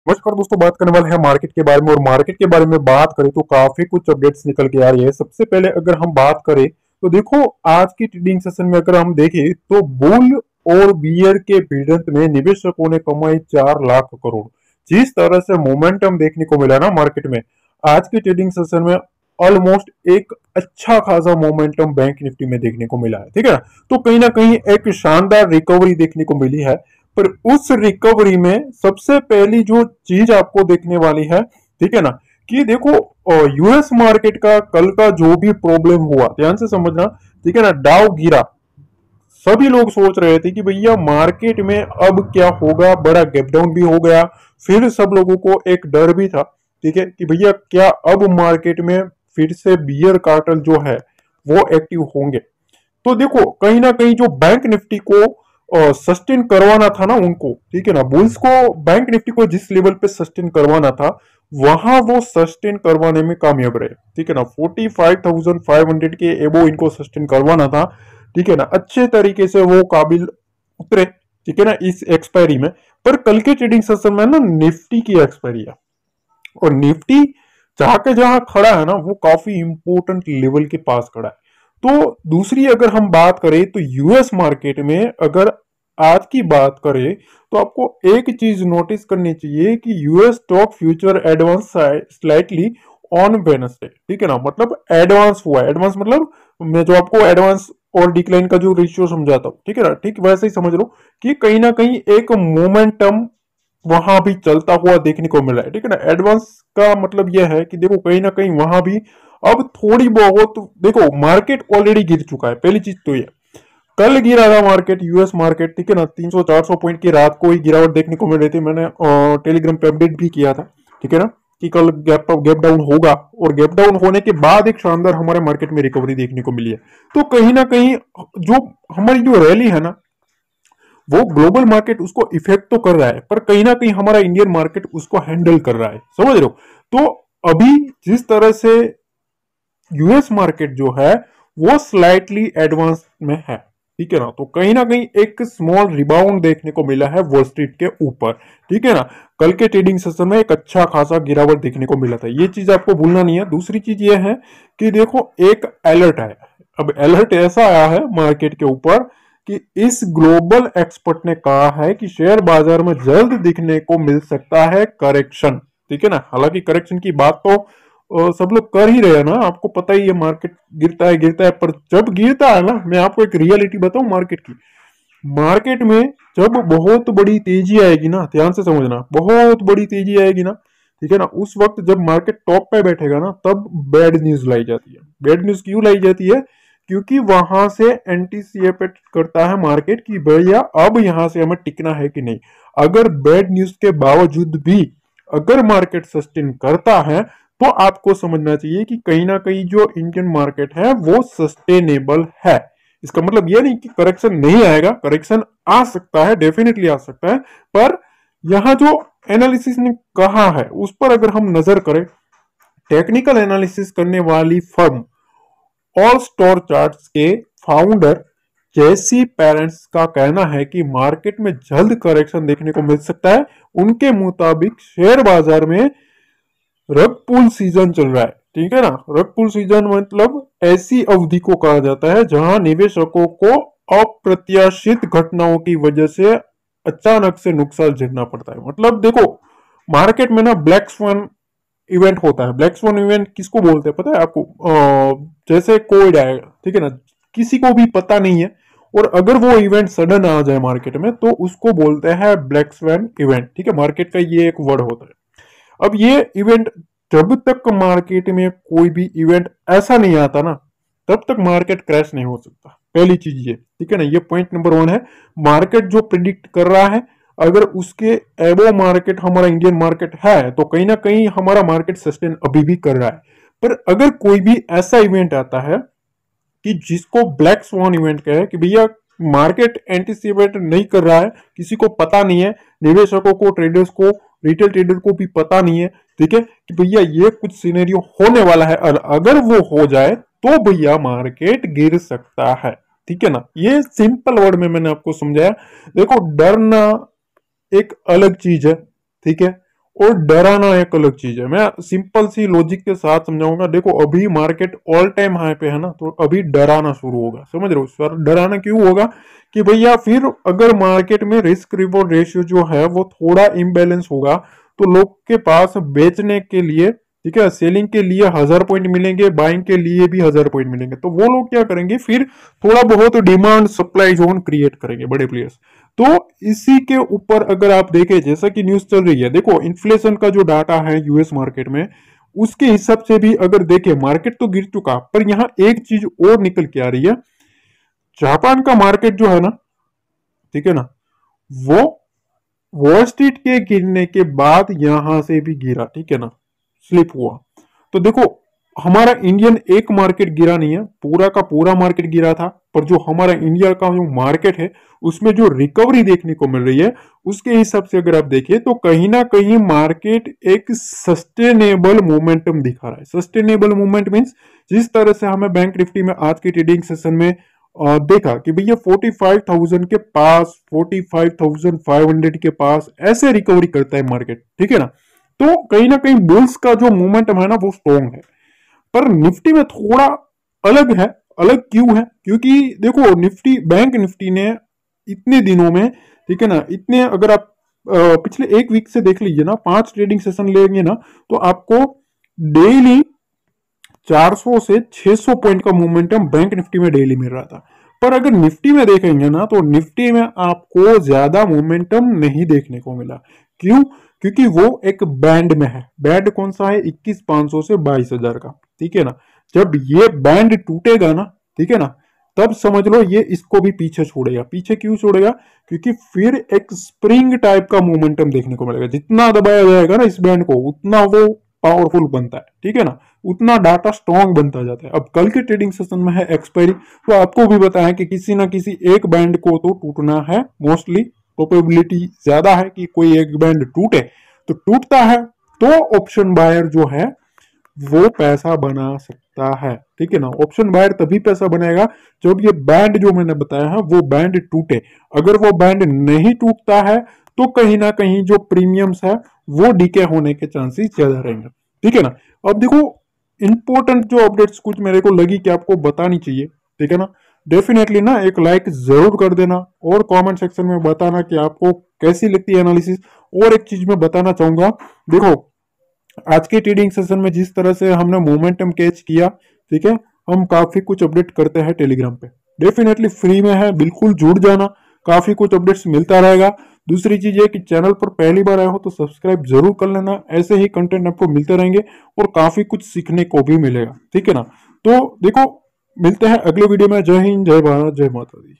नमस्कार दोस्तों, बात करने वाले हैं मार्केट के बारे में। और मार्केट के बारे में बात करें तो काफी कुछ अपडेट्स निकल के आ रही है। सबसे पहले अगर हम बात करें तो देखो, आज की ट्रेडिंग सेशन में अगर हम देखें तो बुल और बियर के भिड़ंत में निवेशकों ने कमाई 4 लाख करोड़। जिस तरह से मोमेंटम देखने को मिला ना मार्केट में आज की ट्रेडिंग सेशन में, ऑलमोस्ट एक अच्छा खासा मोमेंटम बैंक निफ्टी में देखने को मिला है। ठीक है ना, तो कहीं ना कहीं एक शानदार रिकवरी देखने को मिली है। पर उस रिकवरी में सबसे पहली जो चीज आपको देखने वाली है, ठीक है ना, कि देखो यूएस मार्केट का कल का जो भी प्रॉब्लम हुआ, ध्यान से समझना, ठीक है ना, डाउ गिरा। सभी लोग सोच रहे थे कि भैया मार्केट में अब क्या होगा, बड़ा गैप डाउन भी हो गया। फिर सब लोगों को एक डर भी था, ठीक है, कि भैया क्या अब मार्केट में फिर से बियर कार्टल जो है वो एक्टिव होंगे। तो देखो कहीं ना कहीं जो बैंक निफ्टी को सस्टेन करवाना था ना उनको, ठीक है ना, बुल्स को बैंक निफ्टी को जिस लेवल पे सस्टेन करवाना था वहां वो सस्टेन करवाने में कामयाब रहे। ठीक है ना, 45,500 के एबो इनको सस्टेन करवाना था। ठीक है ना, अच्छे तरीके से वो काबिल उतरे। ठीक है ना, इस एक्सपायरी में। पर कल के ट्रेडिंग सेशन में ना निफ्टी की एक्सपायरी है, और निफ्टी जहां के जहां खड़ा है ना वो काफी इंपोर्टेंट लेवल के पास खड़ा है। तो दूसरी अगर हम बात करें तो यूएस मार्केट में अगर आज की बात करें तो आपको एक चीज नोटिस करनी चाहिए कि US stock future advance slightly on Wednesday. ठीक है ना, मतलब एडवांस हुआ है। एडवांस मतलब मैं जो आपको एडवांस और डिक्लाइन का जो रेशियो समझाता हूँ, ठीक है ना, ठीक वैसे ही समझ लो कि कहीं ना कहीं एक मोमेंटम वहां भी चलता हुआ देखने को मिला है। ठीक है ना, एडवांस का मतलब यह है कि देखो कहीं ना कहीं वहां भी अब थोड़ी बहुत, देखो मार्केट ऑलरेडी गिर चुका है। पहली चीज तो ये, कल गिरा था मार्केट, यूएस मार्केट, ठीक है ना, 300-400 पॉइंट की रात को ही गिरावट देखने को मिल रही थी। मैंने टेलीग्राम पे अपडेट भी किया था, ठीक है ना, कि कल गैप डाउन होगा। और गैप डाउन होने के बाद एक शानदार हमारे मार्केट में रिकवरी देखने को मिली है। तो कहीं ना कहीं जो हमारी जो रैली है ना वो ग्लोबल मार्केट उसको इफेक्ट तो कर रहा है, पर कहीं ना कहीं हमारा इंडियन मार्केट उसको हैंडल कर रहा है। समझ रहे हो? तो अभी जिस तरह से यूएस मार्केट जो है वो स्लाइटली एडवांस में है, ठीक है ना, तो कहीं ना कहीं एक स्मॉल रिबाउंड देखने को मिला है वॉल स्ट्रीट के ऊपर। ठीक है ना, कल के ट्रेडिंग सेशन में एक अच्छा खासा गिरावट देखने को मिला था, ये चीज आपको भूलना नहीं है। दूसरी चीज ये है कि देखो एक अलर्ट है। अब अलर्ट ऐसा आया है मार्केट के ऊपर कि इस ग्लोबल एक्सपर्ट ने कहा है कि शेयर बाजार में जल्द दिखने को मिल सकता है करेक्शन। ठीक है ना, हालांकि करेक्शन की बात तो सब लोग कर ही रहे हैं ना, आपको पता ही है मार्केट गिरता है। पर जब गिरता है ना, मैं आपको एक रियलिटी बताऊं मार्केट की। मार्केट में जब बहुत बड़ी तेजी आएगी ना, ध्यान से समझना, बहुत बड़ी तेजी आएगी ना, ठीक है ना, उस वक्त जब मार्केट टॉप पे बैठेगा ना तब बैड न्यूज लाई जाती है। बैड न्यूज क्यों लाई जाती है? क्योंकि वहां से एंटीसिपेट करता है मार्केट कि भैया अब यहां से हमें टिकना है कि नहीं। अगर बैड न्यूज के बावजूद भी अगर मार्केट सस्टेन करता है तो आपको समझना चाहिए कि कहीं ना कहीं जो इंडियन मार्केट है वो सस्टेनेबल है। इसका मतलब यह नहीं कि करेक्शन नहीं आएगा, करेक्शन आ सकता है, डेफिनेटली आ सकता है। पर यहां जो एनालिसिस ने कहा है उस पर अगर हम नजर करें, टेक्निकल एनालिसिस करने वाली फर्म ऑल स्टोर चार्ट्स के फाउंडर जेसी पेरेंट्स का कहना है कि मार्केट में जल्द करेक्शन देखने को मिल सकता है। उनके मुताबिक शेयर बाजार में रग पुल सीजन चल रहा है। ठीक है ना, रग पुल सीजन मतलब ऐसी अवधि को कहा जाता है जहां निवेशकों को अप्रत्याशित घटनाओं की वजह से अचानक से नुकसान झेलना पड़ता है। मतलब देखो मार्केट में ना ब्लैक स्वान इवेंट होता है। ब्लैक स्वान इवेंट किसको बोलते हैं पता है आपको? जैसे कोविड आएगा, ठीक है ना, किसी को भी पता नहीं है, और अगर वो इवेंट सडन आ जाए मार्केट में तो उसको बोलते हैं ब्लैक स्वान इवेंट। ठीक है, मार्केट का ये एक वर्ड होता है। अब ये इवेंट, जब तक मार्केट में कोई भी इवेंट ऐसा नहीं आता ना तब तक मार्केट क्रैश नहीं हो सकता। पहली चीज ये, ठीक है ना, ये पॉइंट नंबर 1 है। मार्केट जो प्रिडिक्ट कर रहा है, अगर उसके एबो मार्केट हमारा इंडियन मार्केट है तो कहीं ना कहीं हमारा मार्केट सस्टेन अभी भी कर रहा है। पर अगर कोई भी ऐसा इवेंट आता है कि जिसको ब्लैक स्वान इवेंट कहे कि भैया मार्केट एंटीसिपेट नहीं कर रहा है, किसी को पता नहीं है, निवेशकों को, ट्रेडर्स को, रिटेल ट्रेडर को भी पता नहीं है, ठीक है, कि भैया ये कुछ सिनेरियो होने वाला है और अगर वो हो जाए तो भैया मार्केट गिर सकता है। ठीक है ना, ये सिंपल वर्ड में मैंने आपको समझाया। देखो डरना एक अलग चीज है, ठीक है, और डराना एक अलग चीज है। मैं सिंपल सी लॉजिक के साथ समझाऊंगा। देखो अभी मार्केट ऑल टाइम हाई पे है ना, तो अभी डराना शुरू होगा, समझ रहे हो सर? डराना क्यों होगा कि भैया फिर अगर मार्केट में रिस्क रिवॉर्ड रेशियो जो है वो थोड़ा इम्बेलेंस होगा, तो लोग के पास बेचने के लिए, ठीक है, सेलिंग के लिए 1000 पॉइंट मिलेंगे, बाइंग के लिए भी 1000 पॉइंट मिलेंगे, तो वो लोग क्या करेंगे, फिर थोड़ा बहुत डिमांड सप्लाई जोन क्रिएट करेंगे बड़े प्लेयर्स। तो इसी के ऊपर अगर आप देखें, जैसा कि न्यूज चल रही है, देखो इन्फ्लेशन का जो डाटा है यूएस मार्केट में, उसके हिसाब से भी अगर देखें, मार्केट तो गिर चुका, पर यहां एक चीज और निकल के आ रही है। जापान का मार्केट जो है ना, ठीक है ना, वो वॉल स्ट्रीट के गिरने के बाद यहां से भी गिरा, ठीक है ना, स्लिप हुआ। तो देखो हमारा इंडियन एक मार्केट गिरा नहीं है, पूरा का पूरा मार्केट गिरा था, पर जो हमारा इंडिया का जो मार्केट है उसमें जो रिकवरी देखने को मिल रही है, उसके हिसाब से अगर आप देखिए तो कहीं ना कहीं मार्केट एक सस्टेनेबल मोमेंटम दिखा रहा है। सस्टेनेबल मोमेंट मींस जिस तरह से हमें बैंक निफ्टी में आज की ट्रेडिंग सेशन में देखा कि भैया 45,000 के पास, 45,500 के पास ऐसे रिकवरी करता है मार्केट, ठीक है ना। तो कहीं ना कहीं बुल्स का जो मोमेंटम है ना वो स्ट्रॉन्ग है। पर निफ्टी में थोड़ा अलग है। अलग क्यों है? क्योंकि देखो निफ्टी, बैंक निफ्टी ने इतने दिनों में, ठीक है ना, इतने अगर आप पिछले एक वीक से देख लीजिए ना, 5 ट्रेडिंग सेशन लेंगे ना, तो आपको डेली 400 से 600 पॉइंट का मोमेंटम बैंक निफ्टी में डेली मिल रहा था। पर अगर निफ्टी में देखेंगे ना, तो निफ्टी में आपको ज्यादा मोमेंटम नहीं देखने को मिला। क्यों? क्योंकि वो एक बैंड में है। बैंड कौन सा है? 21,500 से 22,000 का, ठीक है ना। जब ये बैंड टूटेगा ना, ठीक है ना, तब समझ लो ये इसको भी पीछे छोड़ेगा। पीछे क्यों छोड़ेगा? क्योंकि फिर एक स्प्रिंग टाइप का मोमेंटम देखने को मिलेगा। जितना दबाया जाएगा ना इस बैंड को, उतना वो पावरफुल बनता है, ठीक है ना, उतना डाटा स्ट्रॉन्ग बनता जाता है। अब कल के ट्रेडिंग सेशन में है एक्सपायरी, तो आपको भी बताया कि किसी ना किसी एक बैंड को तो टूटना है। मोस्टली प्रोबेबिलिटी ज्यादा है कि कोई एक बैंड टूटे, तो टूटता है तो ऑप्शन बायर जो है वो पैसा बना सकता है, ठीक है ना। ऑप्शन बायर तभी पैसा बनाएगा जब ये बैंड जो मैंने बताया है वो बैंड टूटे। अगर वो बैंड नहीं टूटता है तो कहीं ना कहीं जो प्रीमियम्स है वो डीके होने के चांसेस ज्यादा रहेंगे, ठीक है ना। अब देखो इंपॉर्टेंट जो अपडेट्स कुछ मेरे को लगी कि आपको बतानी चाहिए, ठीक है ना। डेफिनेटली ना एक लाइक जरूर कर देना और कमेंट सेक्शन में बताना कि आपको कैसी लगती है एनालिसिस। और एक चीज मैं बताना चाहूंगा, देखो आज के ट्रेडिंग सेशन में जिस तरह से हमने मोमेंटम कैच किया, ठीक है, हम काफी कुछ अपडेट करते हैं टेलीग्राम पे। डेफिनेटली फ्री में है, बिल्कुल जुड़ जाना, काफी कुछ अपडेट्स मिलता रहेगा। दूसरी चीज ये कि चैनल पर पहली बार आए हो तो सब्सक्राइब जरूर कर लेना, ऐसे ही कंटेंट आपको मिलते रहेंगे और काफी कुछ सीखने को भी मिलेगा, ठीक है ना। तो देखो मिलते हैं अगले वीडियो में। जय हिंद, जय भारत, जय माता दी।